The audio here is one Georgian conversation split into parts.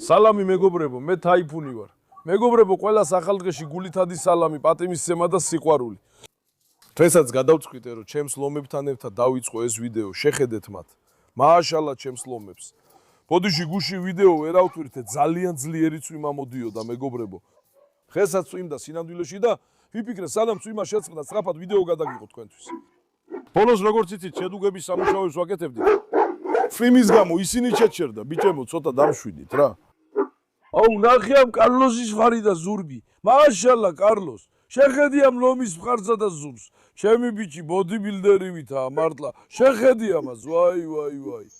სალამი მეგობრებო, მე თაიფუნი ვარ. მეგობრებო, ყველა სახალხეში გულითადი სალამი, პატივისცემა და სიყვარული. დღესაც გადავწყვიტე, რომ ჩემს ლომებთან ერთად დავიწყო ეს ვიდეო, შეხედეთ მათ. მააშალა ჩემს ლომებს. ბოდიში გუში ვიდეო ვერ ავთვრითე, ძალიან ძლიერი წვიმა მოდიოდა მეგობრებო. დღესაც წვიმდა სინამდვილეში და ვიფიქრე, სანამ წვიმა შეწყდა, სწრაფად ვიდეო გადაგიღო თქვენთვის. ბოლოს როგორც იცით, შედუგების სამუშაოებს ვაკეთებდით. წვიმის გამო ისინი ჩეჩერდა, ბიჭებო, ცოტა დამშვიდით რა. აუ, ნახე ამ კარლოსის ხარი და ზურგი. მააშალა კარლოს. შეხედი ამ ლომის მხარსა და ზურს. ჩემი ბიჭი ბოდიბილდერი ვითაა მართლა. შეხედი ამას, ვაი.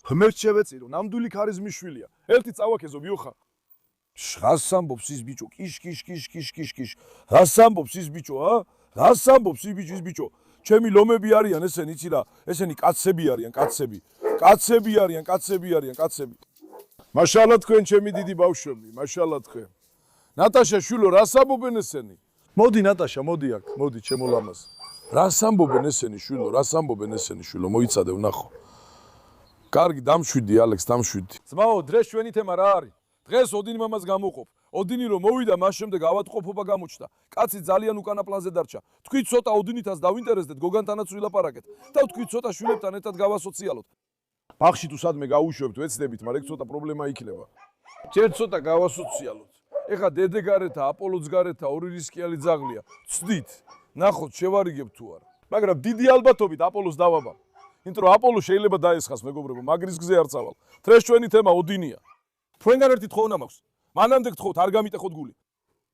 ღმერთს შევეწირო, ნამდვილი ქარიზმის შვილია. ერთი წავაქეზო მიოხარ. რას ამბობს ის ბიჭო? კიშ. რას ამბობს ის ბიჭო, ა? რას ამბობს ის ბიჭო? ჩემი ლომები არიან ესენი, იცი რა? ესენი კაცები არიან, კაცები. კაცები. მაშალა თქვენ ჩემი დიდი ბავშვები, მაშალა თქვენ. ნატაშა შვილო, რას ამბობენ ესენი? მოდი ნატაშა, მოდი აქ, მოდი ჩემო ლამაზ. რას ამბობენ ესენი შვილო, მოიცადე ვნახო. კარგი, დამშვიდი ალექს, დამშვიდი. ძმაო, დღეს ჩვენი თემა რა არის? დღეს ოდინი მამას გამოყოფ. ოდინი რომ მოვიდა, მას შემდეგ ავადმყოფობა გამოჩნდა. კაცი ძალიან უკანა პლანზე დარჩა. თქვით ცოტა ოდინითაც დავინტერესდეთ, გოგანთანაც ვილაპარაკეთ და თქვით ცოტა შვილებთან ერთად გავასოციალოთ. ბაღში თუ სადმე გავუშვებთ, ვეცდებით, მაგრამ ეგ ცოტა პრობლემა იქნება. ჯერ ცოტა გავასოციალოთ. ეხა დედე გარეთა, აპოლოც გარეთა, ორი რისკიალი ძაღლია. ცდით, ნახოთ, შევარიგებთ თუ არა. მაგრამ დიდი ალბათობით აპოლოს დავაბამ. იმიტომ რომ აპოლო შეიძლება დაესხას მეგობრებო, მაგრის გზე არ წავალ. დღეს ჩვენი თემა ოდინია. თქვენგან ერთი თხოვნა მაქვს. მანამდე გთხოვთ, არ გამიტეხოთ გული.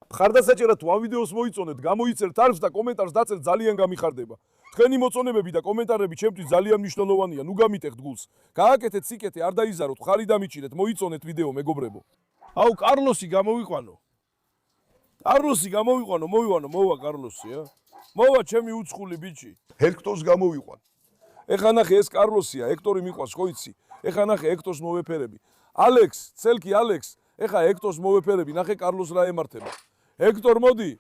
მხარდასაჭერად თუ ამ ვიდეოს მოიწონეთ, გამოიწერთ არხს და კომენტარს დაწერთ, ძალიან გამიხარდება. თქვენი მოწონებები და კომენტარები ჩემთვის ძალიან მნიშვნელოვანია, ნუ გამიტეხთ გულს. გააკეთეთ სიკეთე, არ დაიზაროთ, ხარი დამიჭირეთ, მოიწონეთ ვიდეო მეგობრებო. აუ, კარლოსი გამოვიყვანო. მოვა კარლოსი, ა? მოვა ჩემი უცხული ბიჭი. ჰექტორს გამოვიყვან. ეხა ნახე, ეს კარლოსია, ჰექტორი მიყვანს, ხო იცი? ეხა ნახე, ჰექტორს მოვეფერები. ალექს, ცელკი ალექს, ეხა ჰექტორს მოვეფერები, ნახე კარლოს რა ემართება. ჰექტორ მოდი.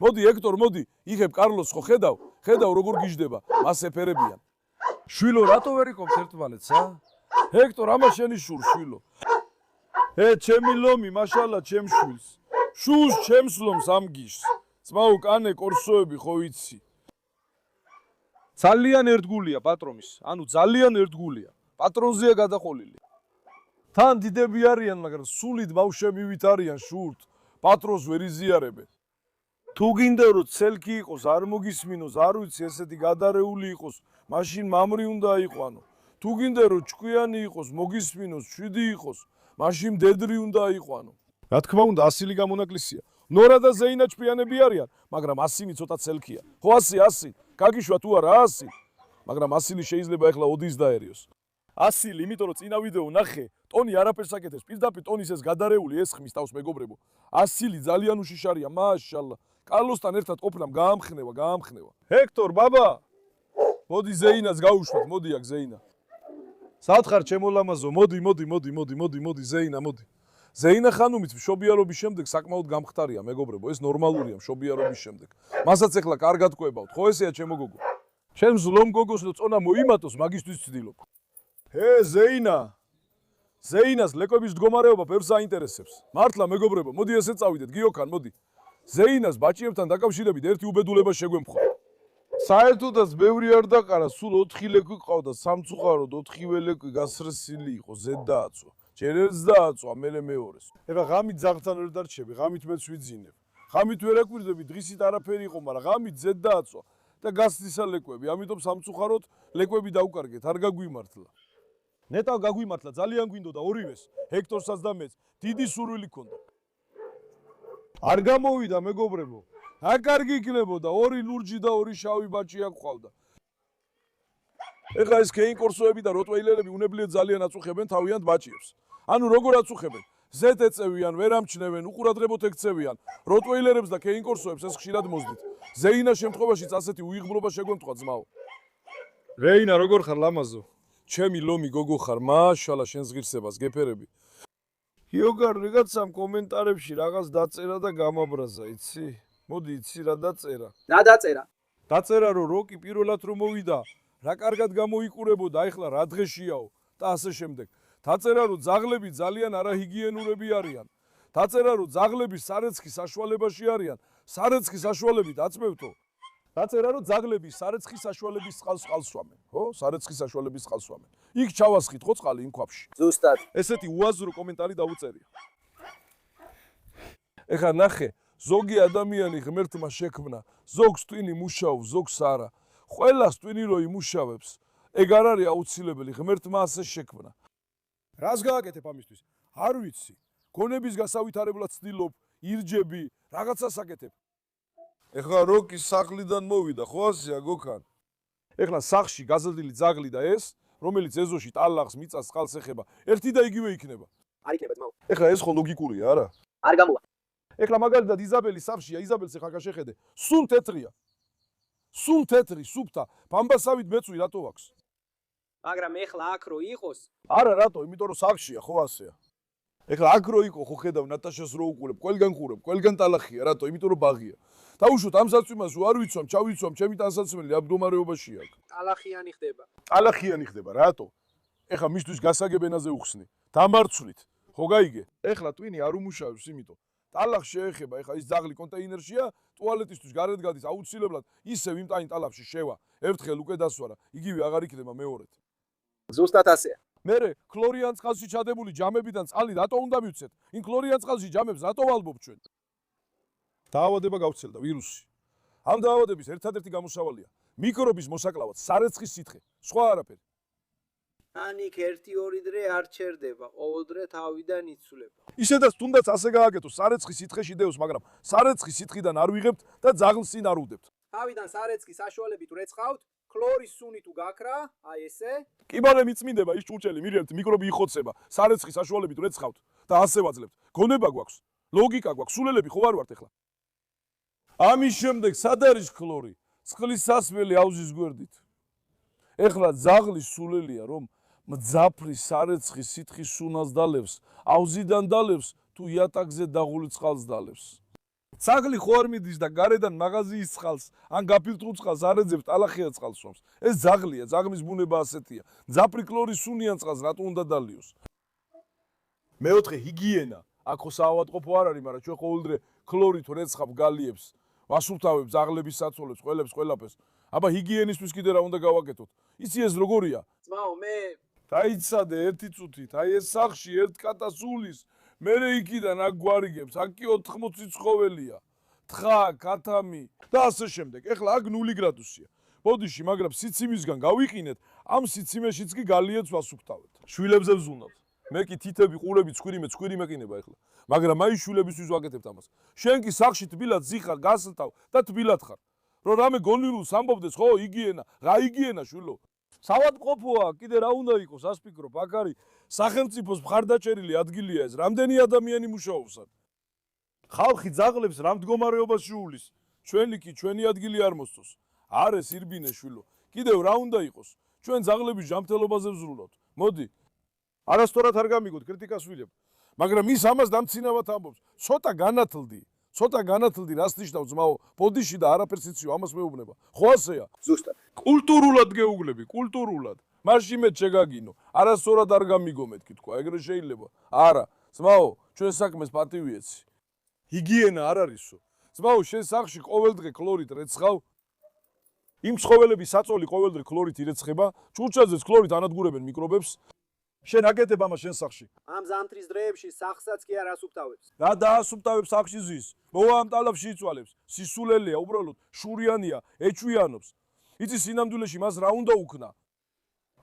მოდი, ჰექტორ მოდი. იღებ კარლოს ხო ხედავ როგორ გიждდება, მას ეფერებიან. შვილო, რატო ვერ იყოფთ ერთმანეთს, ა? ჰექტორ, ამას შენი შურ, შვილო. ჩემი ლომი, მაშალა ჩემ შვილს. შულს ჩემს ლომს ამგიშს. ძმაო, კანე კორსოები ხო იცი. ძალიან ერთგულია პატრონის, ძალიან ერთგულია. პატრონზეა გადაყოლილი. თან დიდები არიან, მაგრამ სულით ბავშვები ვით არიან შურთ. პატრონს ვერ იზიარებენ. თუ გინდა რომ ცელკი იყოს, არ მოგისმინოს, არ ვიცი, ესეთი გადარეული იყოს, მაშინ მამრი უნდა იყვანო. თუ გინდა რომ ჭკვიანი იყოს, მოგისმინოს, შვიდი იყოს, მაშინ დედრი უნდა იყვანო. რა თქმა უნდა, ასილი გამონაკლისია. ნორა და ზეინა ჭკვიანები არიან, მაგრამ ასინი ცოტა ცელკია. ხო ასი. გაგიშვა თუ არა ასი. მაგრამ ასილი შეიძლება ეხლა ოდის დაერიოს. ასილი, იმიტომ რომ წინა ვიდეო ნახე, ტონი არაფერს აკეთებს, პირდაპირ ტონის ეს გადარეული ესხმის თავს მეგობრებო. ასილი ძალიან უშიშარია, მაშალა. კარლოსთან ერთად ყოფნამ გაამხნევა. ჰექტორ, ბაბა! მოდი ზეინას გაუშვით, მოდი აქ ზეინა. სათხარ ჩემო ლამაზო, მოდი, ზეინა, მოდი. ზეინა ხანუმიც მშობიარობის შემდეგ საკმაოდ გამხდარია, მეგობრებო, ეს ნორმალურია მშობიარობის შემდეგ. მასაც ეხლა კარგად ყვებავთ, ხო ესეა ჩემო გოგო? ჩემს ლომ გოგოს და წონა მოიმატოს, მაგისთვის ვცდილობ. ზეინას ლეკვების მდგომარეობა ბევრს აინტერესებს. მართლა მეგობრებო, მოდი ესე წავიდეთ, გიოქან, მოდი. ზეინას ბაჭიებთან დაკავშირებით ერთი უბედურება შეგვემხვა. საერთოდაც ბევრი არ დაყარა, სულ 4 ლეკვი ყავდა, სამწუხაროდ 4-ვე ლეკვი გასრსილი იყო, ზედ დააწვა. ჯერ ერთს დააწვა, მერე მეორეს. ეხლა ღამით ძაღლთან ვერ დარჩები, ღამით მეც ვიძინებ. ღამით ვერ აკვირდები, დღისით არაფერი იყო, მაგრამ ღამით ზედ დააწვა და გასცისა ლეკვები. ამიტომ სამწუხაროდ ლეკვები დაუკარგეთ, არ გაგვიმართლა. ნეტავ გაგვიმართლა, ძალიან გვინდოდა ორივეს, ჰექტორსაც და მეც. დიდი სურვილი ქონდა. არ გამოვიდა მეგობრებო. აკარგი იქნებოდა, 2 ლურჯი და 2 შავი ბაჭი აქ ყავდა. ეხლა ეს კეინკორსოები და როტვეილერები უნებლიეთ ძალიან აწუხებენ თავიანთ ბაჭიებს. როგორ აწუხებენ? ზეთ ეწევიან, ვერ ამჩნევენ, უყურადღებოთ ექცევიან. როტვეილერებს და კეინკორსოებს ეს ხშირად მოძდით. ზეინას შემთხვევაშიც ასეთი უიღბლობა შეგვემთხვა ძმაო. რეინა, როგორ ხარ ლამაზო? ჩემი ლომი გოგო ხარ, მაშალა შენს ღირსებას გეფერები. იოგარ ვიღაცამ კომენტარებში რაღაც დაწერა და გამაბრაზა, იცი? მოდი, იცი რა დაწერა? რა დაწერა? დაწერა რომ როკი პირველად რომ მოვიდა, რა კარგად გამოიყურებოდა, ეხლა რა დღეშიაო და ასე შემდეგ. დაწერა რომ ძაღლები ძალიან არაჰიგიენურები არიან. დაწერა რომ ძაღლები სარეცხის საშუალებაში არიან. სარეცხის საშუალებით აწმევთო. დაწერა რომ ძაღლები სარეცხის საშუალების წყალს ყალსვამენ, ხო? სარეცხის საშუალების წყალს სვამენ. იქ ჩავასხით ხო წყალი იმ ქვაბში. ზუსტად. ესეთი უაზრო კომენტარი დაუწერია. ეხლა ნახე, ზოგი ადამიანი ღმერთმა შექმნა, ზოგს ტვინი მუშაობს, ზოგს არა. ყველას ტვინი რო იმუშავებს, ეგ არ არის აუცილებელი, ღმერთმა ასე შექმნა. რას გააკეთებ ამისთვის? არ ვიცი. გონების გასავითარებლად ცდილობ, ირჯები, რაღაცას აკეთებ. ეხლა როკის სახლიდან მოვიდა, ხო ასეა გოქან? ეხლა სახლში გაზრდილი ძაღლი და ეს, რომელიც ეზოში ტალახს, მიწას, წყალს ეხება, ერთი და იგივე იქნება. არ იქნება ძმაო. ეხლა ეს ხო ლოგიკურია, არა? არ გამოვა. ეხლა მაგალითად იზაბელის სახლშია, იზაბელს ეხლა გაშეხედე, სულ თეთრია. სულ თეთრი, სუფთა, ბამბასავით მეწვი რატო აქვს? მაგრამ ეხლა აქ რო იყოს, არა რატო, იმიტომ რომ სახლშია, ხო ასეა. ეხლა აქ რო იყო, ხო ხედავ ნატაშას რო უყურებ, ყველგან ხურებ, ყველგან ტალახია, რატო? იმიტომ რომ ბაღია. დაუშვოთ ამ საწვიმას რო არ ვიცვამ, ჩავიცვამ, ჩემი ტანსაცმელი ამ მდგომარეობაში აქვს. ტალახიანი ხდება. ტალახიანი ხდება, რატო? ეხლა მისთვის გასაგებ ენაზე უხსნი. დამარცვლით. ხო გაიგე? ეხლა ტვინი არ უმუშავებს, იმიტომ ტალახს შეეხება, ეხლა ის ძაღლი კონტეინერშია, ტუალეტისთვის გარეთ გადის, აუცილებლად ისევ იმ ტალახში შევა. ერთხელ უკვე დასვარა, იგივე აღარ იქნება მეორედ. ზუსტად ასეა. მერე ქლორიან წყალში ჩადებული ჯამებიდან წყალი რატო უნდა მივცეთ? იმ ქლორიან წყალში ჯამებს რატო ვალბობ ჩვენ? დაავადება გავცელდა ვირუსი. ამ დაავადების ერთადერთი გამოსავალია მიკრობის მოსაკლავად სარეცხის სითხე, სხვა არაფერი. ანიქ 1-2 დღე არ ჩერდება, ყოველ დღე თავიდან იცვლება. ისედაც თუნდაც ასე გააკეთოს, სარეცხის სითხეში დევს, მაგრამ სარეცხის სითხიდან არ ვიღებთ და ძაღლს წინ არ უდევთ. თავიდან სარეცხის საშუალებით რეცხავთ, ქლორის სუნი თუ გაქრა, აი ესე. კიბალე მიწმინდება ის ჭურჭელი, მირიებთ მიკრობი იხოცება, სარეცხის საშუალებით რეცხავთ და ასე ვაძლევთ. გონება გვაქვს, ლოგიკა გვაქვს, სულელები ხო არ ვართ ეხლა. ამის შემდეგ სად არის ქლორი? წყლის სასმელი აუზის გვერდით. ეხლა ძაღლის სულელია, რომ მძაფრი სარეცხის სითხის სუნას დალევს, აუზიდან დალევს თუ იატაკზე დაღული წყალს დალევს. ძაღლი ხო არ მიდის და გარედან მაღაზიის წყალს, ან გაფილტრულ წყალს არ ეძებს, ტალახია წყალს სვამს. ეს ძაღლია, ძაღლის ბუნება ასეთია. მძაფრი ქლორის სუნიან წყალს რატო უნდა დალიოს? მეოთხე ჰიგიენა. აქ ხო საავადმყოფო არ არის, მაგრამ ჩვენ ყოველდღე ქლორით რეცხავ გალიებს. ვასუფთავებ ძაღლების საცოლებს, ყველებს, ყველაფერს. აბა ჰიგიენისთვის კიდე რა უნდა გავაკეთოთ? იცი ეს როგორია? ძმაო, მე დაიცადე ერთი წუთით, აი ეს სახლში ერთ კატას ულის, მერე იქიდან აქ გვარიგებს, აქ კი 80 ცხოველია. თხა, კათამი და ასე შემდეგ. ეხლა აქ 0 გრადუსია. ბოდიში, მაგრამ სიცივისგან გავიყინეთ, ამ სიცივეშიც კი გალიებს ვასუფთავეთ. შვილებზე ვზუნავთ. მე კი თითები, ყურები, ცხვირი მეყინება ეხლა. მაგრამ აი შვილებისთვის ვაკეთებთ ამას. შენ კი სახლში თბილად ზიხარ, გასთავ და თბილად ხარ. რომ რამე გონირულს ამბობდეს, ხო, იგიენა, რა იგიენა შვილო. საავადმყოფოა, კიდე რა უნდა იყოს, ასფიქრობ, აქ არის სახელმწიფოს მხარდაჭერილი ადგილია ეს, რამდენი ადამიანი მუშაობს აქ. ხალხი ძაღლებს რა მდგომარეობაში უვლის, ჩვენი კი ჩვენი ადგილი არ მოსწოს. არის ირბინე შვილო. კიდევ რა უნდა იყოს? ჩვენ ძაღლების ჯანმრთელობაზე ვზრუნავთ. მოდი. არასწორად არ გამიგოთ, კრიტიკას ვილებ. მაგრამ ის ამას დამცინავად ამბობს. ცოტა განათლდი რას ნიშნავს ძმაო? ბოდიში და არაფერს იციო, ამას მეუბნება. ხო ასეა? ზუსტად. კულტურულად გეუგლები, კულტურულად. მაშინ მე შეგაგინო. არასწორად არ გამიგო მეთქი თქვა, ეგრე შეიძლება. არა, ძმაო, ჩვენ საქმეს პატივი ეცი. ჰიგიენა არ არისო. ძმაო, შენ სახლში ყოველდღე ქლორით რეცხავ? იმ ცხოველების საწოლი ყოველდღე ქლორით ირეცხება, ჭურჭელზეც ქლორით ანადგურებენ მიკრობებს. შენ აკეთებ ამას შენ სახლში. ამ ზამთრის დღეებში სახლსაც კი არ ასუფთავებს. რა დაასუფთავებს სახლში ზის? მოვა ამ ტალაფში იცვალებს. სისულელია, უბრალოდ შურიანია, ეჩვიანობს. იცი სინამდვილეში მას რა უნდა უქნა?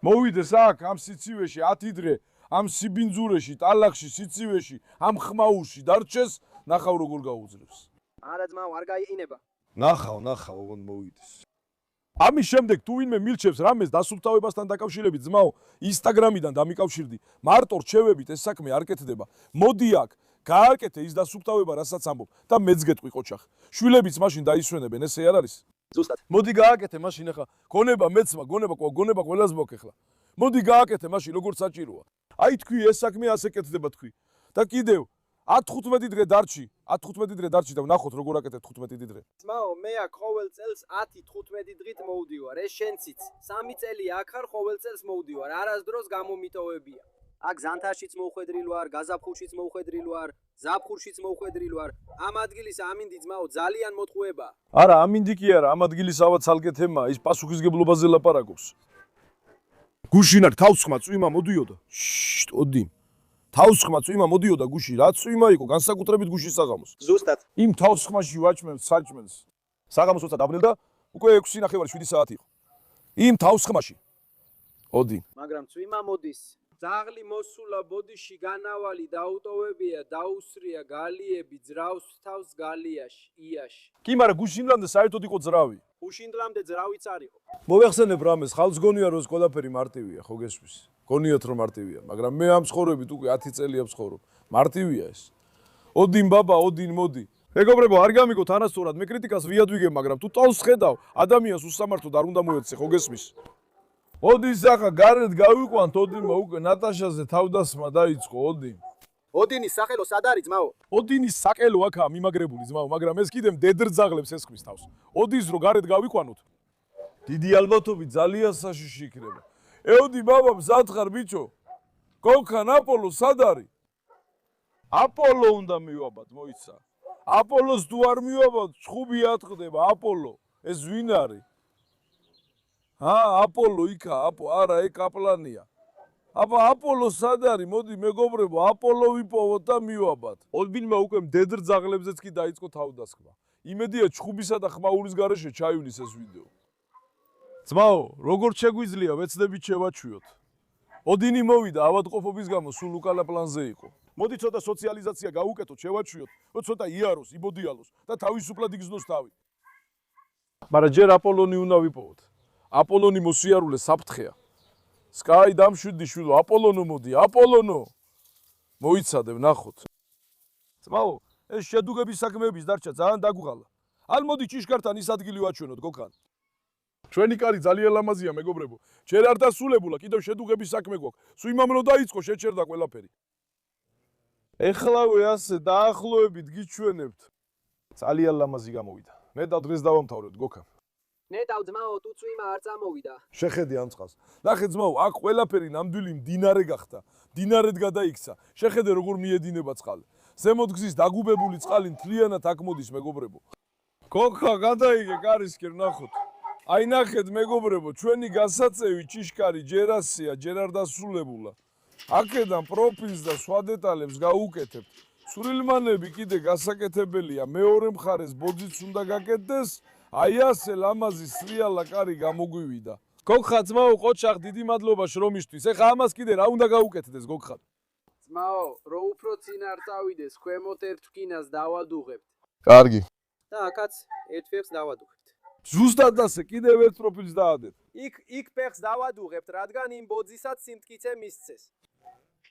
მოვიდეს აქ ამ სიცივეში 10 დღე, ამ სიბინძურეში, ტალახში, სიცივეში, ამ ხმაურში დარჩეს, ნახავ როგორ გაუძლებს. არა ძმაო, არ გაიყინება. ნახავ, ოღონდ მოვიდეს. ამის შემდეგ თუ ვინმე მილჩევს რამეს დასუფთავებასთან დაკავშირებით, ძმაო, ინსტაგრამიდან დამიკავშირდი. მარტო რჩევებით ეს საქმე არ კეთდება. მოდი აქ, გააკეთე ის დასუფთავება, რასაც ამბობ და მეც გეტყვი ყოჩახ. შვილებიც მაშინ დაისვენებენ, ესე არ არის? ზუსტად. მოდი გააკეთე მაშინ ახლა. გონება მეცმა, გონება ყველას მოქ ახლა. მოდი გააკეთე მაშინ როგორც საჭიროა. აი თქვი ეს საქმე ასე კეთდება თქვი. და კიდევ 15 დღე დარჩი და ვნახოთ როგორ აკეთებ 15 დღე. ძმაო, მე აქ ყოველ წელს 10-15 დღით მოვდივარ. ეს შენციც. 3 წელი აქ ხარ, ყოველ წელს მოვდივარ. არასდროს გამომიტოვებია. აქ ზანთარშიც მოუხედრილ ვარ, გაზაფხულშიც მოუხედრილ ვარ, ზაფხულშიც მოუხედრილ ვარ. ამ ადგილის ამინდი ძმაო ძალიან მოტყუება. არა, ამინდი კი არა, ამ ადგილის ავად სალკეთემა, ის პასუხისგებლობაზე ლაპარაკობს. გუშინარ თავსხმა წვიმა მოდიოდა. ოდი. თავსხმა წვიმა მოდიოდა გუში, რა წვიმა იყო, განსაკუთრებით გუშის საღამოს. ზუსტად. იმ თავსხმაში ვაჭმევს საჭმელს. საღამოს როცა დაბრუნდა, უკვე 6:30 საათი იყო. იმ თავსხმაში. ოდი. მაგრამ წვიმა მოდის. ძაღლი მოსულა ბოდიში განავალი დაუტოვებია, დაუსრია გალიები, ძრავს თავს გალიაში, იაში. კი, მაგრამ გუშინლამდე საერთოდ იყო ძრავი. უშინდლამდე ძრავიც არ იყო. მოვეხსენებ რამეს, ხალხს გონია რომ ყველაფერი მარტივია, ხო გესმის? გონიათ რომ მარტივია, მაგრამ მე ამ ცხოვრებით უკვე 10 წელია ვცხოვრობ. მარტივია ეს. ოდინ ბაბა, ოდინ მოდი. მეგობრებო, არ გამიგოთ არასწორად, მე კრიტიკას ვიადვიგებ, მაგრამ თუ ტოლს ხედავ, ადამიანს უსამართლოდ არ უნდა მოეცე, ხო გესმის? ოდის ახლა გარეთ გავიყვანთ, ოდინმა უკვე ნატაშაზე თავდასხმა დაიწყო, ოდი. ოდინის სახელო სად არის ძმაო? ოდინის საკელო აქაა მიმაგრებული ძმაო, მაგრამ ეს კიდემ დედრ ძაღლებს ესხმის თავს. ოდის რო გარეთ გავიყვანოთ, დიდი ალბათობით ძალიან საშიში იქნება. ეოდი ბაბა მზად ხარ ბიჭო? გოგხან აპოლო სად არის? აპოლო უნდა მივაბად, მოიცა. აპოლოს თუ არ მივაბად, ჩხუბი ატყდება, აპოლო. ეს ვინ არის? აპოლო იქა, არა, ეგ კაპლანია. აბა აპოლო სად არის? მოდი მეგობრებო, აპოლო ვიპოვოთ და მივაბად. ოდინმა უკვე მდედრ ძაღლებზეც კი დაიწყო თავდასხმა. იმედია ჩხუბისა და ხმაურის გარეშე ჩაივლის ეს ვიდეო. ძმაო, როგორ შეგვიძლია ვეცდებით შევაჩვიოთ? ოდინი მოვიდა ავადმყოფობის გამო, სულ უკანა პლანზე იყო. მოდი ცოტა სოციალიზაცია გავუკეთოთ, შევაჩვიოთ, რომ ცოტა იაროს, იბოდიალოს და თავისუფლად იგზნოს თავი. მაგრამ ჯერ აპოლონი უნდა ვიპოვოთ. აპოლონი მოსიარულე საფრთხეა. სკაი დამშვიდი შვილო, აპოლონო მოდი, აპოლონო. მოიცადე, ვნახოთ. ძმაო, ეს შედუგების საქმეების დარჩა ძალიან დაგუღალა. ან მოდი ჭიშკართან ის ადგილი ვაჩვენოთ, გოგხან. ჩვენი კარი ძალიან ლამაზია, მეგობრებო. ჯერ არ დასულებულა, კიდევ შედუგების საქმე გვაქვს. სუიმამლო დაიწყო, შეჩერდა ყველაფერი. ეხლავე ასე დაახლოებით გიჩვენებთ. ძალიან ლამაზი გამოვიდა. მე და დღეს დავამთავრებთ, გოგხან. ნეტავ ძმაო, თუ წვიმა არ წამოვიდა. შეხედე ამ წყალს. ნახე ძმაო, აქ ყველაფერი ნამდვილი მდინარე გახდა. მდინარედ გადაიქცა. შეხედე როგორ მიედინება წყალი. ზემოთ გზის დაგუბებული წყალი მთლიანად აქ მოდის, მეგობრებო. გოგხა, გადაიგე კარისკენ, ნახოთ. აი ნახეთ, მეგობრებო, ჩვენი გასაწევი ჭიშკარი ჯერ ასეა, ჯერ არ დასრულებულა. აქედან პროფილს და სხვა დეტალებს გაუკეთებთ. სურილმანები კიდე გასაკეთებელია, მეორე მხარეს ბოძიც უნდა გაკეთდეს. აი ასე ლამაზი სრიალა კარი გამოგვივიდა. გოგხა ძმაო, ყოჩახ, დიდი მადლობა შრომისთვის. ეხა ამას კიდე რა უნდა გაუკეთდეს, გოგხა? ძმაო, რო უფრო წინ არ წავიდეს, ქვემოთ ერთ რკინას დავადუღებთ. კარგი. და აქაც ერთ ფეხს დავადუღებთ. ზუსტად ასე, კიდევ ერთ პროფილს დაადეთ. იქ ფეხს დავადუღებთ, რადგან იმ ბოძისაც სიმტკიცე მისცეს.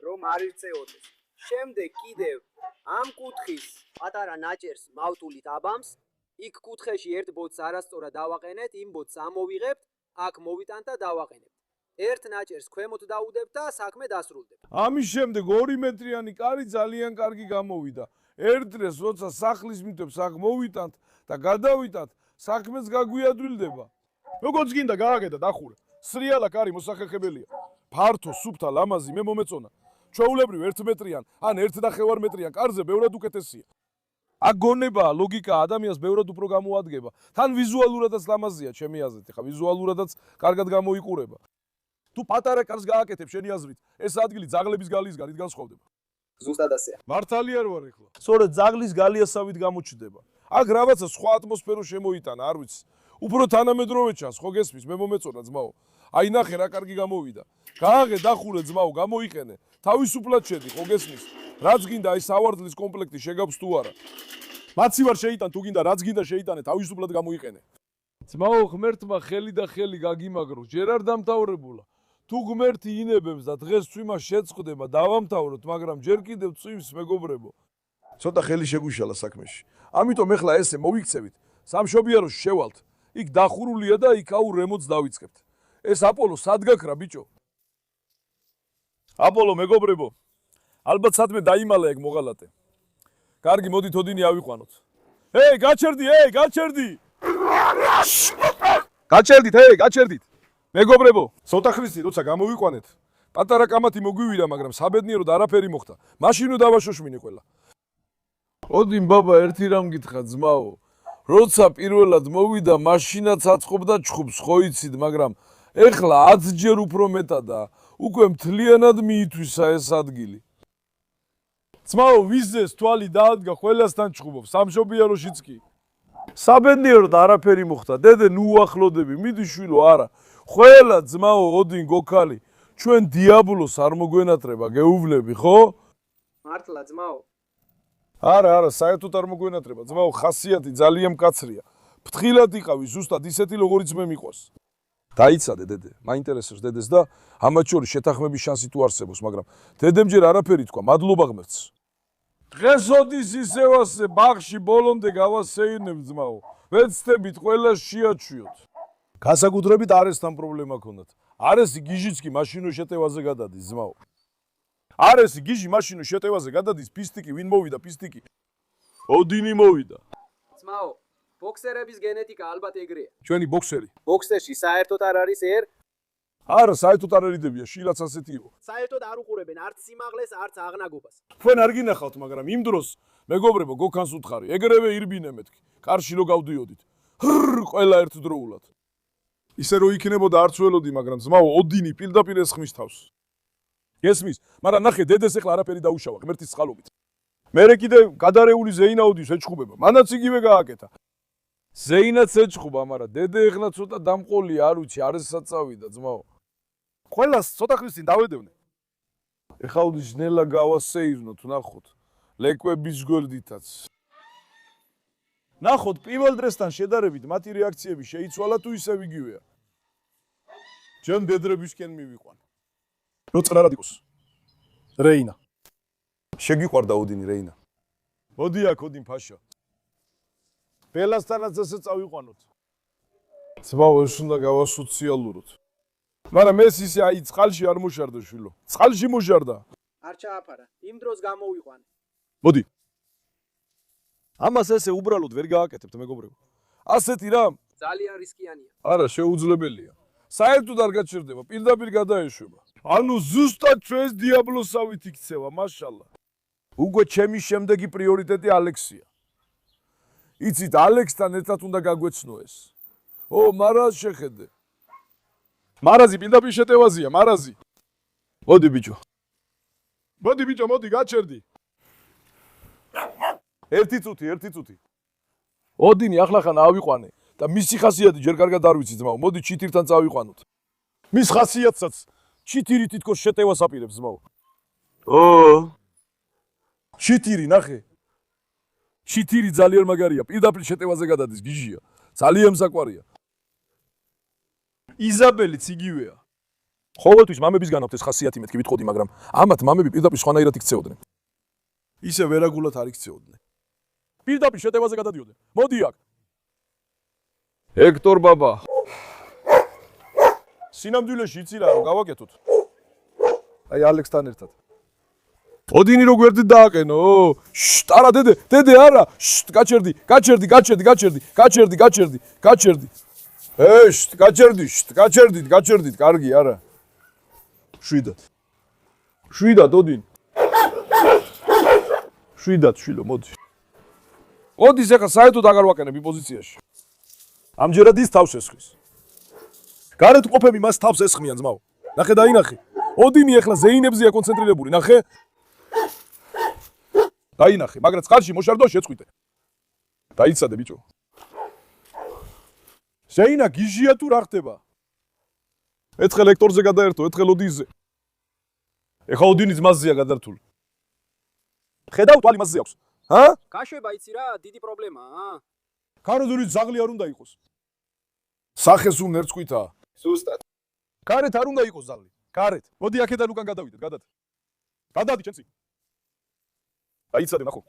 რომ არ ირწეოდეს. შემდეგ კიდევ ამ კუთხის პატარა ნაჭერს მავტულით აბამს. იქ კუთხეში ერთ ბოძს არასწორად დავაყენეთ, იმ ბოძს ამოვიღებთ, აქ მოვიტანთ და დავაყენებთ. ერთ ნაჭერს ქვემოთ დაუდებთ და საქმე დასრულდება. ამის შემდეგ 2 მეტრიანი კარი ძალიან კარგი გამოვიდა. ერთ დღეს როცა სახლის მიტვებს აქ მოვიტანთ და გადავიტანთ, საქმეც გაგვიადვილდება. როგორც გინდა გააკეთეთ, ახურე. სრიალა კარი მოსახერხებელია. ფართო, სუფთა, ლამაზი, მე მომეწონა. ჩვეულებრივ 1 მეტრიან, ან 1.5 მეტრიან კარზე ბევრად უკეთესია. აქ გონებაა, ლოგიკაა, ადამიანს ბევრად უფრო გამოადგება. თან ვიზუალურადაც ლამაზია, ჩემი აზრით, ხა ვიზუალურადაც კარგად გამოიყურება. თუ პატარა კარს გააკეთებ შენი აზრით, ეს ადგილი ძაღლების გალის გარეთ განსხვავდება. ზუსტად ასეა. მართალი არ ვარ ეხლა. სწორედ ძაღლის გალიასავით გამოჩნდება. აქ რაღაცა სხვა ატმოსფერო შემოიტანა, არ ვიცი. უფრო თანამედროვე ჩანს, ხო გესმის, მე მომეწონა ძმაო. აი ნახე რა კარგი გამოვიდა. გააღე, დახურე ძმაო, გამოიყენე. თავისუფლად შედი, ხო გესმის? რაც გინდა აი სავარდლის კომპლექტი შეგავს თუ არა. მაცი ვარ შეიტან, თუ გინდა რაც გინდა შეიტანე, თავისუფლად გამოიყენე. ძმაო, ღმერთმა ხელი და ხელი გაგიმაგრო, ჯერ არ დამთავრებულა. თუ ღმერთი ინებებს და დღეს წვიმა შეწყდება, დავამთავროთ, მაგრამ ჯერ კიდევ წვიმს, მეგობრებო. ცოტა ხელი შეგვიშალა საქმეში. ამიტომ ეხლა ესე მოვიქცევით, სამშობიაროში შევალთ. იქ დახურულია და იქ აუ რემონტს დავიწყებთ. ეს აპოლო სად გაქრა, ბიჭო? აპოლო, მეგობრებო, ალბათ სადმე დაიმალა ეგ მოღალატე. კარგი, მოდით ოდინი ავიყვანოთ. გაჩერდი! გაჩერდით! მეგობრებო, ცოტა ხნისი როცა გამოვიყვანეთ, პატარა კამათი მოგვივიდა, მაგრამ საბედნიეროდ არაფერი მოხდა. მაშინ დავაშოშმინე ყველა. ოდინი ბაბა ერთი რამ გითხრა ძმაო. როცა პირველად მოვიდა, მაშინაც აწყობდა ჩხუბს, ხო იცით, მაგრამ ეხლა 10 ჯერ უფრო მეტადა. უკვე მთლიანად მიითვისა ეს ადგილი. ძმაო, ვიზეს თვალი დაადგა, ყველასთან ჩხუბობს, სამშობიაროშიც კი. საბედნიეროდ არაფერი მოხდა. დედე, ნუ უახლოდები, მიდი შვილო, არა. ყველა ძმაო, ოდინი გოქალი, ჩვენ დიაბლოს არ მოგვენატრება, გეუვლები, ხო? მართლა ძმაო. არა, საერთოდ არ მოგვენატრება. ძმაო, ხასიათი ძალიან მკაცრია. ფრთხილად იყავი, ზუსტად ისეთი, როგორიც მე მიყვარს. დაიცადე დედე, მაინტერესებს დედეს და ამათ შორის შეთანხმების შანსი თუ არსებობს, მაგრამ დედემ ჯერ არაფერი თქვა, მადლობა ღმერთს. დღეს ოდის ისევასე ბაღში ბოლომდე გავასეირნებ ძმაო. ვეცდებით ყველა შეაჩვიოთ. განსაკუთრებით არესთან პრობლემა ქონდათ. არესი გიჟიც კი მაშინო შეტევაზე გადადის ძმაო. არესი გიჟი მაშინო შეტევაზე გადადის, ფისტიკი ვინ მოვიდა, ფისტიკი. ოდინი მოვიდა. ძმაო, ბოქსერების გენეტიკა ალბათ ეგრეა. ჩვენი ბოქსერი. ბოქსერში საერთოდ არ არის ერ, არა, საერთოდ არერიდებია, შილაც ასეთი იყო. საერთოდ არ უყურებენ არც სიმაღლეს, არც აღნაგობას. თქვენ არ გინახავთ, მაგრამ იმ დროს მეგობრებო, გოქანს უთხარი, ეგრევე ირბინე მეთქი. კარში რო გავდიოდით. ყველა ერთდროულად. ისე რო იქნებოდა არც ველოდი, მაგრამ ძმაო, ოდინი პირდაპირ ესხმის თავს. გესმის? მაგრამ ნახე, დედეს ეხლა არაფერი დაუშავა, ღმერთის წყალობით. მერე კიდე გადარეული ზეინა ოდის ეჩხუბება. მანაც იგივე გააკეთა. ზეინაც ეჩხუბა, მაგრამ დედე ეხლა ცოტა დამყოლია, არ ვიცი, არესაც წავიდა, ძმაო. ყველას ცოტა ხნის წინ დავედევნე. ეხლა უდის ნელა გავასეირნოთ, ნახოთ. ლეკვების გვერდითაც. ნახოთ, პირველ დრესთან შედარებით მათი რეაქციები შეიცვალა თუ ისევ იგივეა. ჩემ დედრებისკენ მივიყვან. რო წრარად იყოს. რეინა. შეგიყვარდა ოდინი რეინა. მოდი აქ ოდინ ფაშა. ბელასთანაც ესე წავიყვანოთ. ძმაო, ეს უნდა გავასოციალუროთ. მაგრამ ეს ისე აი წყალში არ მოშარდა შვილო. წყალში მოშარდა. არ ჩააფარა. იმ დროს გამოვიყვანე. მოდი. ამას ესე უბრალოდ ვერ გააკეთებთ, მეგობრებო. ასეთი რამ ძალიან რისკიანია. არა, შეუძლებელია. საერთოდ არ გაჩერდება, პირდაპირ გადაეშვება. ანუ ზუსტად ჩვენს დიაბლოსავით იქცევა, მაშალა. უკვე ჩემი შემდეგი პრიორიტეტი ალექსია. იცით, ალექსთან ერთად უნდა გაგვეცნო ეს. მარაზ შეხედე. მარაზი პირდაპირ შეტევაზია, მარაზი. მოდი ბიჭო. მოდი, გაჩერდი. ერთი წუთი. ოდინი ახლახან ავიყვანე და მისი ხასიათი ჯერ კარგად არ ვიცი ძმაო. მოდი ჩიტირთან წავიყვანოთ. მის ხასიათსაც ჩიტირი თითქოს შეტევას აპირებს ძმაო. ჩიტირი ნახე. ჩიტირი ძალიან მაგარია. პირდაპირ შეტევაზე გადადის, გიჟია. ძალიან საყვარია. იზაბელიც იგივეა. ყოველთვის მამების განაქვთ ეს ხასიათი მეთქი ვიტყოდი, მაგრამ ამათ მამები პირდაპირ სხვანაირად იქცეოდნენ. ისე ვერაგულად არ იქცეოდნენ. პირდაპირ შეტევაზე გადადიოდნენ. მოდი აქ. ჰექტორ ბაბა. სინამდვილეში იცი რა, რომ გავაკეთოთ. აი ალექსთან ერთად. ოდინი რო გვერდით დააყენო. არა დედე არა. გაჩერდი. გაჩერდით, კარგი არა. შვიდად ოდინი. შვიდად შვილო, მოდი. ოდის ეხლა საერთოდ აღარ ვაკენებ იმ პოზიციაში. ამჯერად ის თავს ესხვის. გარეთ ყოფები მას თავს ესხმიან ძმაო. ნახე დაინახე. ოდინი ეხლა ზეინებზეა კონცენტრირებული, ნახე. დაინახე, მაგრამ წყალში მოშარდო შეწყვიტე. დაიცადე ბიჭო. ზეინა გიჟია თუ რა ხდება? ეთხელ ექტორზე გადაერთო, ეთხელ ოდინზე. ეხლა ოდინი ძმაზეა გადართული. ხედავ თვალი მასზე აქვს. გაშვება იცი რა, დიდი პრობლემაა. კაროდური ზაღლი არ უნდა იყოს. სახეს უ ნერწყვითა. ზუსტად. გარეთ არ უნდა იყოს ზაღლი. გარეთ. მოდი აქედან უკან გადავიდეთ, გადადი. გადადი ჩემცი. დაიცადე ნახო.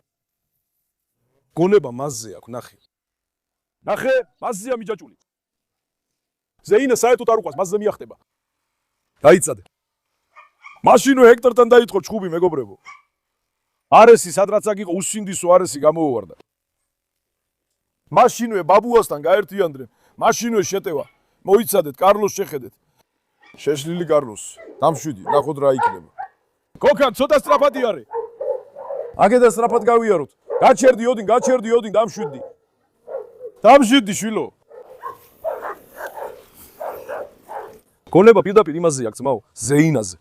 გონება მასზე აქვს, ნახე. ნახე, მასზეა მიჯაჭული. ზეინა საერთოდ არ უყვას, მასზე მიახტება. დაიცადე. მაშინო ჰექტორთან დაიწყო ჩხუბი, მეგობრებო. არესი სადღაც აქ იყო უსინდისო არესი გამოუვარდა. მაშინვე ბაბუასთან გაერთიანდნენ, მაშინვე შეტევა. მოიცადეთ, კარლოს შეხედეთ. შეშლილი კარლოს. დამშვიდი, ნახოთ რა იქნება. გოგან, ცოტა სწრაფადი არე. აგედა სწრაფად გავიაროთ. გაჩერდი ოდინი, დამშვიდი. დამშვიდი, შვილო. გონება პირდაპირ იმაზე აქვს, ძმაო, ზეინაზე.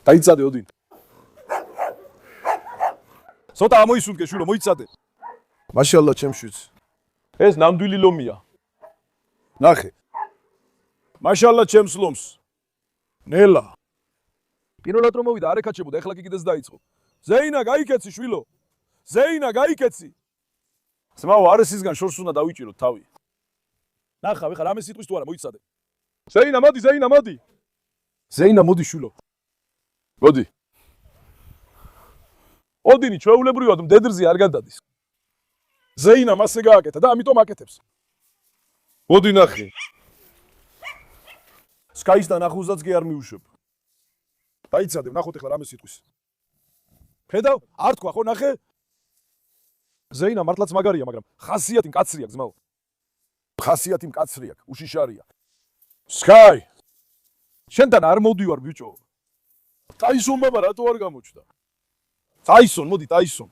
დაიცადე ოდინი. ცოტა ამოისუნთქე, შვილო, მოიცადე. მაშაალლა, ჩემშვიდს. ეს ნამდვილი ლომია. ნახე. მაშაალლა, ჩემს ლომს. ნელა. პირველად რომ მოვიდა, არ ეკაჩებოდა, ეხლა კი კიდეც დაიწყო. ზეინა, გაიქეცი, შვილო. ზეინა, გაიქეცი. ძმაო, არესისგან შორს უნდა დავიჭიროთ თავი. ნახავ, ეხლა რამე სიტყვის თუ არა, მოიცადე. ზეინა, მოდი. ზეინა, მოდი, შვილო. მოდი. ოდინი ჩვეულებრივად მდედრზე არ გადადის. ზეინა მასე გააკეთა და ამიტომ აკეთებს. მოდი ნახე. სკაისთან ახუზაც კი არ მიუშვებ. დაიცადე, ნახოთ ეხლა რამე სიტყვის. ხედავ, არ თქვა ხო, ნახე. ზეინა მართლაც მაგარია, მაგრამ ხასიათი მკაცრი აქვს, ძმაო. ხასიათი მკაცრი აქვს, უშიშარია. სკაი. შენთან არ მოვდივარ, ბიჭო. ტაისონ ბაბა რატო არ გამოჩნდა? ტაისონ, მოდი, ტაისონ.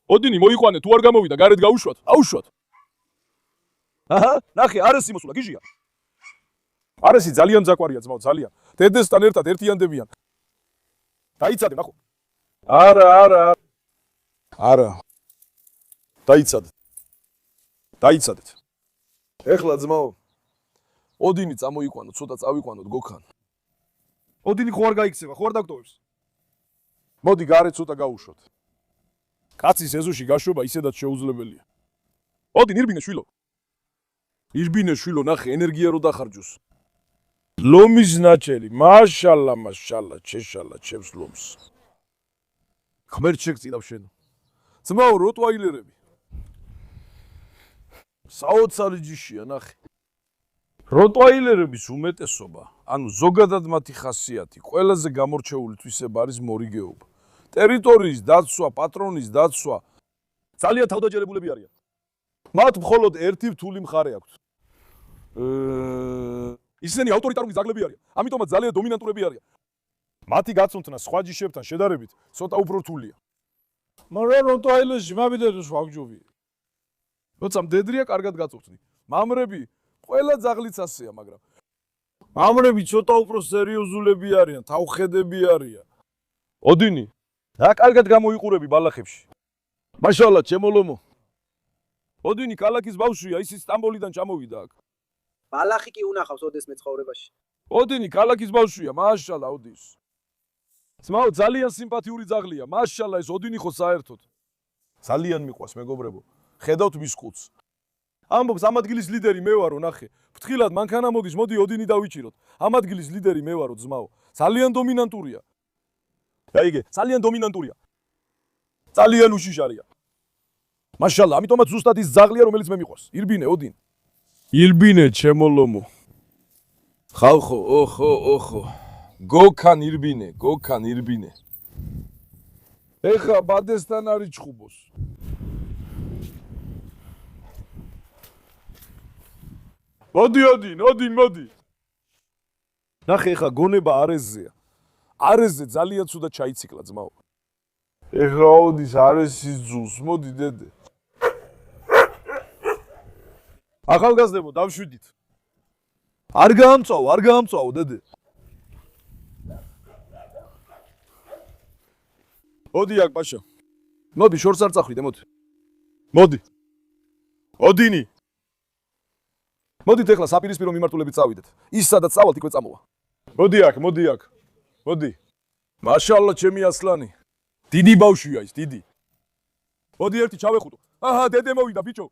ოდინი მოიყვანე, თუ არ გამოვიდა, გარეთ გაუშვათ. აუშვათ. აჰა, ნახე, არესი მოსულა, გიჟია. არესი ძალიან ძაკვარია, ძმაო, ძალიან. დედესთან ერთად ერთიანდებიან. დაიცადე, ნახო. არა. დაიცადეთ. ეხლა ძმაო, ოდინი წამოიყვანო, ცოტა წავიყვანოთ გოქან. ოდინი ხო არ გაიქცევა, ხო არ დაგტოვებს? მოდი გარეთ ცოტა გაუშვოთ. კაცის ეზოში გაშვება ისედაც შეუძლებელია. ოდინი ირბინე შვილო, ნახე, ენერგია რო დახარჯოს. ლომის ნაჩელი, მაშალა, ჩეშალა, ჩემს ლომს. ღმერთ შეგწირავ შენ. ძმაო, როტვაილერები. საოცარი ჯიშია, ნახე. როტვაილერების უმეტესობა, ანუ ზოგადად მათი ხასიათი, ყველაზე გამორჩეული თვისება არის მორიგეობა. ტერიტორიის დაცვა, პატრონის დაცვა, ძალიან თავდაჯერებულები არიან. მათ მხოლოდ ერთი რთული მხარე აქვთ. ისინი ავტორიტარული ძაღლები არიან, ამიტომაც ძალიან დომინანტურები არიან. მათი გაცნობა სხვა ჯიშებთან შედარებით ცოტა უფრო რთულია. მაგრამ როტვაილერში მამიდერს ვაგჯობი. როცა მდედრია, კარგად გაწუხდი. მამრები ყველა ძაღლიც ასეა, მაგრამ მამრები ცოტა უფრო სერიოზულები არიან, თავხედები არიან. ოდინი, რა კარგად გამოიყურები ბალახებში. მაშალა, ჩემო ლომო. ოდინი ქალაქის ბავშვია, ისიც სტამბოლიდან ჩამოვიდა აქ. ბალახი კი უნახავს ოდესმე ცხოვრებაში. ოდინი ქალაქის ბავშვია, მაშალა, ოდის. ძმაო, ძალიან სიმპათიური ძაღლია, მაშალა, ეს ოდინი ხო საერთოდ. ძალიან მიყვას, მეგობრებო. ხედავთ მის ხუთს. ამბობს, ამ ადგილის ლიდერი მე ვარო, ნახე. ფრთხილად მანქანა მოდის, მოდი ოდინი დავიჭიროთ. ამ ადგილის ლიდერი მე ვარო, ძმაო. ძალიან დომინანტურია. აიგე, ძალიან დომინანტურია. ძალიან უშიშარია. მაშალა, ამიტომაც ზუსტად ის ძაღლია, რომელიც მე მიყვარს. ირბინე, ოდინი. ირბინე, ჩემო ლომო. ხალხო, ოხო. გოქან ირბინე. ეხა ბადესთან არის ჩხუბოს. მოდი. ნახე, ეხა გონება არეზზეა. არეზზე ძალიან ცუდად ჩაიციკლა, ძმაო. ეხლა ოდის არესის ძულს, მოდი დედე. ახალგაზრდებო, დავშვიდით. არ გაამწვავო, დედე. მოდი აქ, პაშა. მოდი, შორს არ წახვიდე, მოდი. ოდინი. მოდით ეხლა საპირისპირო მიმართულებით წავიდეთ. ის სადაც წავალთ, იქვე წამოვა. მოდი აქ. მოდი. მაშალა, ჩემი ასლანი. დიდი ბავშვია ის, დიდი. მოდი ერთი ჩავეხუტო. აჰა, დედე მოვიდა, ბიჭო.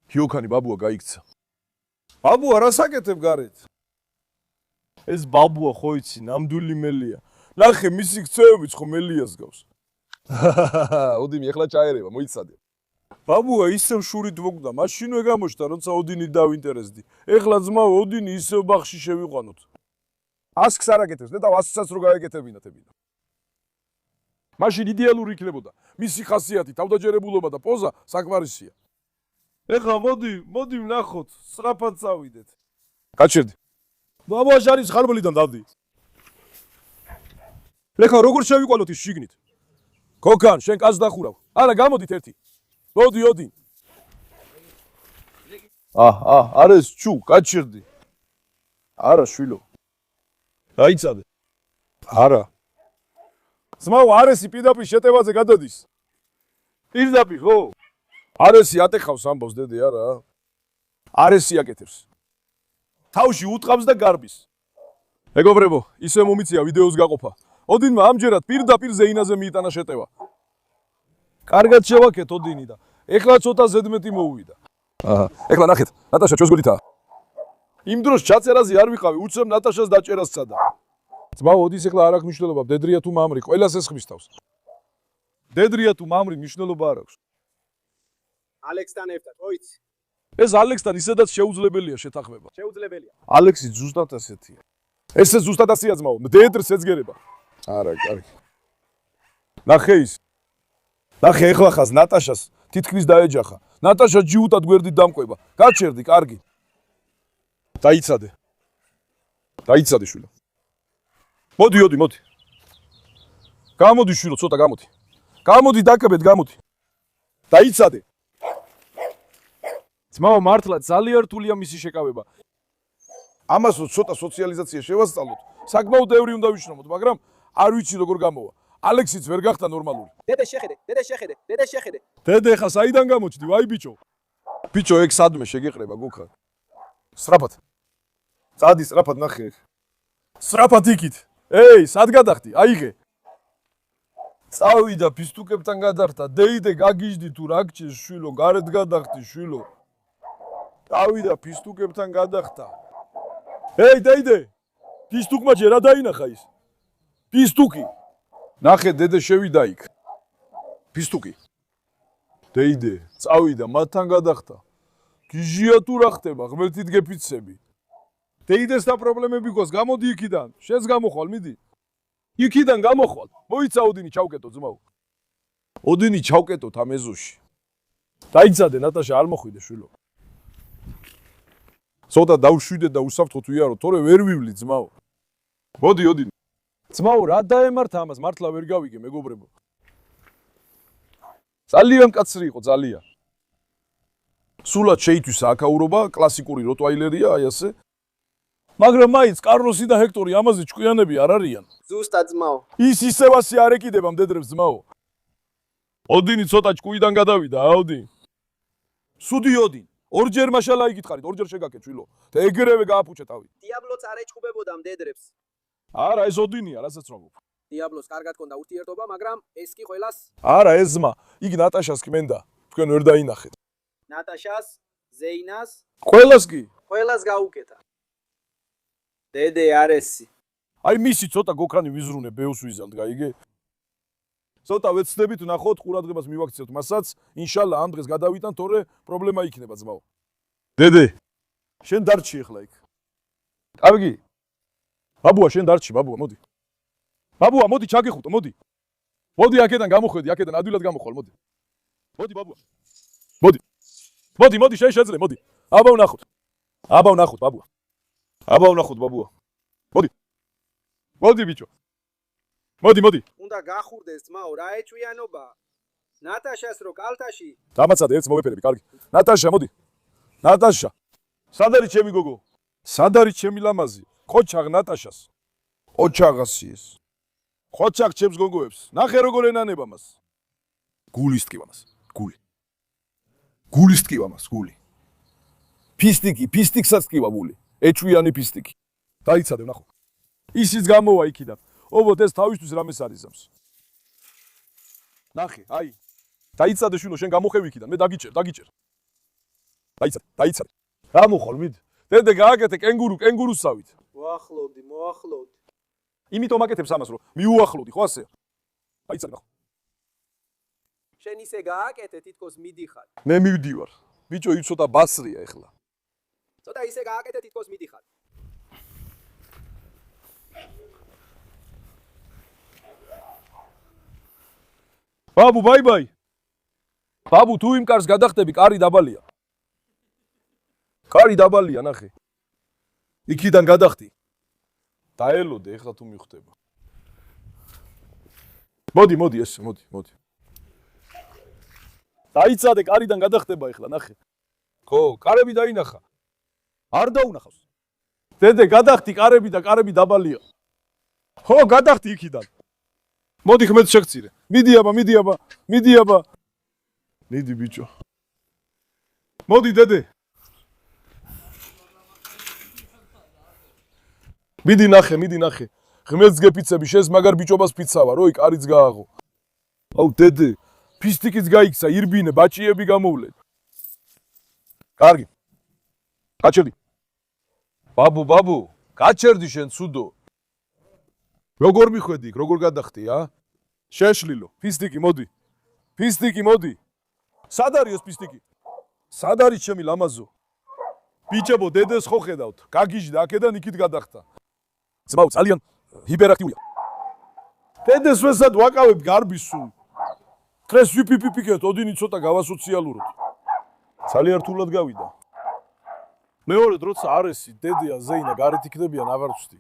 ჰიოქანი ბაბუა გაიქცა. ბაბუა რას აკეთებ გარეთ? ეს ბაბუა ხო იცი, ნამდვილი მელია. ნახე, მისი ქცევებიც ხო მელიას გავს. ოდინი ეხლა ჩაერევა, მოიცადე. ბაბუა ისევ შურით მოგდა, მაშინვე გამოჩნდა, როცა ოდინი დავინტერესდი. ეხლა ძმაო, ოდინი ისევ ბაღში შევიყვანოთ. ასკს არ აკეთებს, და ასკსაც რო გაეკეთებინათებინა. მაშინ იდეალური იქნებოდა. მისი ხასიათი, თავდაჯერებულობა და პოზა საკმარისია. ეხლა მოდი ვნახოთ, სწრაფად წავიდეთ. გაჩერდი. ბაბა ჟარის ხარბლიდან დავდი. ლეხა როგორ შევიყოლოთ ის შიგნით? ქოკან, შენ კაც დახურავ. არა, გამოდით ერთი. მოდი, ოდი. არა ეს ჩუ, გაჩერდი. არა, შვილო. დაიცადე. არა. ძმაო, არესი პირდაპირ შეტევაზე გადადის. პირდაპირ, ხო? არესი ატეხავს ამბავს დედე, არა? არესი აკეთებს. თავში უტყავს და გარბის. მეგობრებო, ისე მომიწია ვიდეოს გაყოფა. ოდინმა ამჯერად პირდაპირ ზეინაზე მიიტანა შეტევა. კარგად შევაკეთ ოდინი და ეხლა ცოტა ზედმეტი მოუვიდა. ეხლა ნახეთ, ნატაშა ჩვენს გვერდითაა. იმ დროს ჩაწერაზე არ ვიყავი, უცებ ნატაშას დაჭერას სცადა. ძმაო, ოდის ეხლა არ აქვს მნიშვნელობა, დედრია თუ მამრი, ყველას ესხმის. დედრია თუ მამრი მნიშვნელობა არ აქვს. ალექსთან ერთად, ოიც. ეს ალექსთან ისედაც შეუძლებელია შეთანხმება. შეუძლებელია. ალექსი ზუსტად ასეთია. ესე ზუსტად ასეა ძმაო, დედრს ეძგერება. არა, კარგი. ნახე ის. ნახე ეხლა ხას ნატაშას თითქმის დაეჯახა. ნატაშა ჯიუტად გვერდით დამკვება. გაჩერდი, კარგი. დაიცადე. დაიცადე შვილო. მოდი, მოდი. გამოდი შვილო, ცოტა გამოდი. გამოდი დაკაბეთ, გამოდი. დაიცადე. ძმაო, მართლა ძალიან რთულია მისი შეკავება. ამას ცოტა სოციალიზაცია შევასწავლოთ. საკმაოდ ევრი უნდა ვიშნომოთ, მაგრამ არ ვიცი როგორ გამოვა. ალექსიც ვერ გახდა ნორმალური. დედე შეხედე. დედე ხა საიდან გამოჩდი, ვაი ბიჭო? ბიჭო, ეგ სადმე შეგეყრება გოქა. სრაფად. წადი სრაფად ნახე. სრაფად იქით. ეი, სად გადახდი? აიღე. წავიდა ფისტუკებთან გადახდა. დეიდე გაგიჟდი თუ რა გჭირს შვილო, გარეთ გადახდი შვილო. წავიდა ფისტუკებთან გადახდა. ეი, დეიდე. ფისტუკმა ჯერ რა დაინახა ის? ფისტუკი. ნახე, დედე შევიდა იქ. ფისტუკი. დეიდე, წავიდა, მათთან გადახდა. გიჟია თუ რა ხდება, ღმერთით გეფიცები. დეიდესთან პრობლემები გვაქვს, გამოდი იქიდან. შენს გამოხვალ, მიდი. იქიდან გამოხვალ. მოიცა ოდინი ჩავკეტო ძმაო. ოდინი ჩავკეტოთ ამ ეზოში. დაიცადე ნატაშა, არ მოხვიდე შვილო. ცოტა დავშვიდე და უსაფრთხოდ ვიარო, თორე ვერ ვივლი ძმაო. მოდი ოდინი. ძმაო, რა დაემართა ამას, მართლა ვერ გავიგე, მეგობრებო. ძალიან კაცრი იყო, ძალიან. სულად შეითვისა აკაურობა, კლასიკური როტვაილერია, აი ასე. მაგრამ მაინც კარლოსი და ჰექტორი ამაზე ჭკვიანები არ არიან. ზუსტად ძმაო. ის ისევ ასე არ ეკიდება მდედრებს ძმაო. ოდინი ცოტა ჭკვიდან გადავიდა, აუდი. სუდი ოდინი. ორჯერ მაშალა იკითხარით, ორჯერ შეგაკეთ შვილო. და ეგრევე გააფუჭე თავი. დიაბლოც არ ეჭუბებოდა მდედრებს. არა, ეს ოდინია, რასაც ვამბობ. დიაბლოს კარგად ქონდა ურთიერთობა, მაგრამ ეს კი ყველას არა, ეს ძმა, იგი ნატაშას კმენდა. თქვენ ვერ დაინახეთ. ნატაშას, ზეინას, ყველას კი. ყველას გაუკეთა. დედე არესი. აი მისი ცოტა გოქრანი ვიზრუნე, ბეოს ვიზალთ, გაიგე? ცოტა ვეცდებით ვნახოთ, ყურადღებას მივაქცევთ მასაც, ინშალა ამ დღეს გადავიტან, თორე პრობლემა იქნება ძმაო. დედე, შენ დარჩი ახლა იქ. კარგი. ბაბუა, შენ დარჩი, ბაბუა, მოდი. ბაბუა, მოდი ჩაგეხუტო, მოდი. მოდი აქედან გამოხვედი, აქედან ადვილად გამოხვალ, მოდი. მოდი ბაბუა. მოდი, შენ შეძლე, მოდი. აბა ვნახოთ. ბაბუა. აბა ვნახოთ, ბაბუა. მოდი ბიჭო. მოდი. უნდა გახურდეს ძმაო, რა ეჭვიანობა. ნატაშას რო კალთაში. დამაცადე ერთს მოვეფერები, კარგი. ნატაშა, მოდი. ნატაშა. სად არის ჩემი გოგო? სად არის ჩემი ლამაზი? ხოჩაღ ნატაშას. ოჩაღასი ეს. ხოჩაღ ჩემს გოგოებს. ნახე როგორ ენანება მას. გულის ტკივა მას. გულის ტკივა მას, გული. ფისტიკსაც ტკივა გული. ეჭვიანი ფისტიკი. დაიცადე, ნახო. ისიც გამოვა იქიდან. ობოთ ეს თავისთვის რამეს არიზამს. ნახე, აი. დაიცადე შვილო, შენ გამოხევი იქიდან, მე დაგიჭერ. დაიცადე. რა მოხვალ, მიდი. დედე გააკეთე კენგურუსავით. მოახლოვდი. იმიტომ აკეთებს ამას, რომ მიუახლოვდი, ხო ასეა? დაიცადე, ნახო. შენ ისე გააკეთე, თითქოს მიდიხარ. მე მივდივარ. ბიჭო, ის ცოტა ბასრია ეხლა. ცოტა ისე გააკეთე, თითქოს მიდიხარ. ბაბუ, ბაი. ბაბუ, თუ იმ კარს გადახტები, კარი დაბალია. ნახე. იქიდან გადახტი. დაელოდე, ეხლა თუ მივხვდება. მოდი, ესე, მოდი. დაიცადე, კარიდან გადახტება ეხლა, ნახე. ხო, კარები დაინახა. არ დაუნახავს. დედე, გადახტი კარები და კარები დაბალია. ხო, გადახტი იქიდან. მოდი ხმეთ შეგწირე. მიდი აბა. მიდი ბიჭო. მოდი დედე. მიდი ნახე. ღმერთს გეფიცები, შენს მაგარ ბიჭობას ფიცავა, როი კარიც გააღო. აუ დედე, ფისტიკიც გაიქცა, ირბინე, ბაჭიები გამოვლენ. კარგი. გაჩერდი. ბაბუ, გაჩერდი შენ ცუდო. როგორ მიხვედი იქ, როგორ გადახტი, ა? შეშლილო, ფისტიკი მოდი. სად არის ეს ფისტიკი? სად არის ჩემი ლამაზო? ბიჭებო, დედეს ხო ხედავთ? გაგიჟდა აქედან იქით გადახტა. ძმაო, ძალიან ჰიპერაქტიულია. დედეს ვესად ვაკავებ გარბის სულ. დღეს ვიფიფიფიკეთ, ოდინი ცოტა გავასოციალუროთ. ძალიან რთულად გავიდა. მეორე როცა არესი, დედია, ზეინა გარეთ იქნებიან, აღარ ვცდი.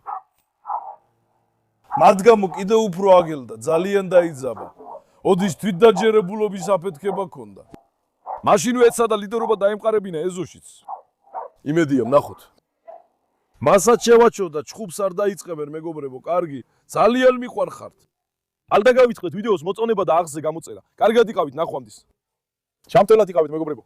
მათგამო კიდევ უფრო აგელდა, ძალიან დაიძაბა. ოდის თვითდაჯერებულობის აფეთქება ქონდა. მაშინ ეცადა ლიდერობა დაემყარებინა ეზოშიც. იმედია, ვნახოთ. მასაც შევაჩოვდა, ჩხუბს არ დაიწყებენ, მეგობრებო, კარგი, ძალიან მიყვარხართ. ალ და გავიწყეთ ვიდეოს მოწონება და აღზე გამოწერა. კარგად იყავით, ნახვამდის. ჩამწელად იყავით, მეგობრებო.